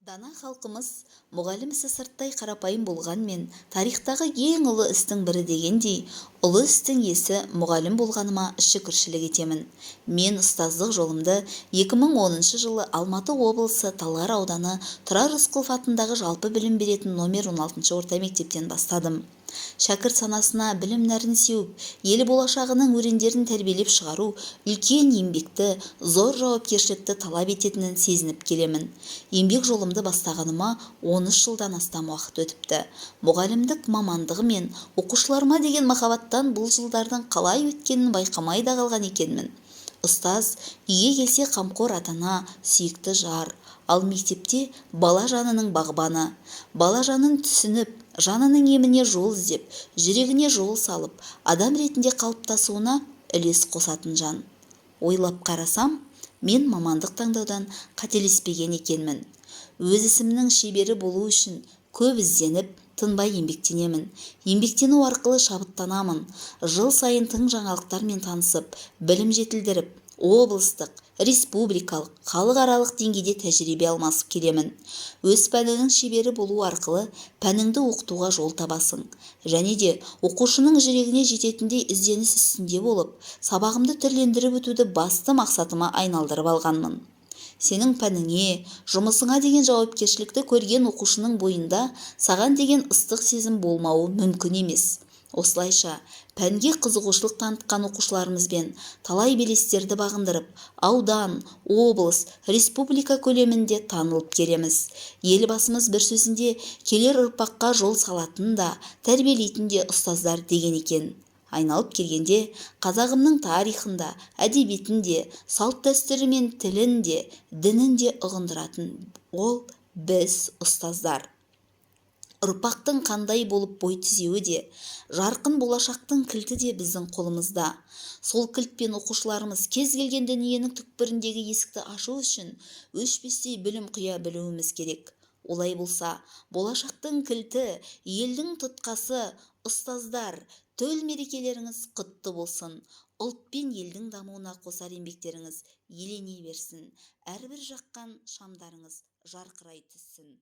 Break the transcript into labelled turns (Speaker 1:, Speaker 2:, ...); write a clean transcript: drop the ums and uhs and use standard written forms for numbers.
Speaker 1: Дана халқымыз мұғалім ісі сырттай қарапайым болғанмен, тарихтағы ең ұлы істің бірі дегендей, ұлы істің иесі мұғалім болғаныма шүкіршілік етемін. Мен ұстаздық жолымды 2010 жылы Алматы облысы Талғар ауданы Тұрар Рысқұлов атындағы жалпы білім беретін номер 16 орта мектептен бастадым. Шәкірт санасына білім нәрін сеуіп, ел болашағының өрендерін тәрбиелеп шығару үлкен еңбекті, зор жауапкершілікті талап ететінін сезініп келемін. Еңбек жолымды бастағаныма 13 жылдан астам уақыт өтіпті. Мұғалімдік мамандығы мен оқушыларыма деген махаббаттан бұл жылдардың қалай өткенін байқамай да қалған екенмін. Ұстаз үйге келсе қамқор ата-ана, сүйікті жар, ал мектепте бала жанының бағбаны. Бала жанын түсініп, жанының еміне жол іздеп, жүрегіне жол салып, адам ретінде қалыптасуына үлес қосатын жан. Ойлап қарасам, мен мамандық таңдаудан қателеспеген екенмін. Өз ісімнің шебері болу үшін көп ізденіп, тынбай еңбектенемін. Еңбектену арқылы шабыттанамын. Жыл сайын тың жаңалықтармен танысып, білім жетілдіріп, облыстық, республикалық, халықаралық деңгейде тәжірибе алмасып келемін. Өз пәнінің шебері болу арқылы пәніңді оқытуға жол табасың. Және де оқушының жүрегіне жететіндей ізденіс үстінде болып, сабағымды түрлендіріп өтуді басты мақсатыма айналдырып алғанмын. Сенің пәніңе, жұмысыңа деген жауапкершілікті көрген оқушының бойында саған деген ыстық сезім болмауы мүмкін емес. Осылайша, пәнге қызығушылық танытқан оқушыларымызбен талай белестерді бағындырып, аудан, облыс, республика көлемінде танылып келеміз. Елбасымыз бір сөзінде келер ұрпаққа жол салатын да, тәрбиелейтін де ұстаздар деген екен. Айналып келгенде, қазағымның тарихында, әдебиетінде, салт-дәстүрі мен тілінде, дінінде ұғындыратын ол біз ұстаздар. Ұрпақтың қандай болып бой түзеуі де, жарқын болашақтың кілті де біздің қолымызда. Сол кілтпен оқушыларымыз кез келген дүниенің түкпіріндегі есікті ашу үшін өшпестей білім құя білуіміз керек. Олай болса, болашақтың кілті, елдің тұтқасы, ұстаздар, төл мерекелеріңіз құтты болсын. Ұлт пен елдің дамуына қосар еңбектеріңіз елене берсін. Әрбір жаққан шамдарыңыз жарқырай түссін.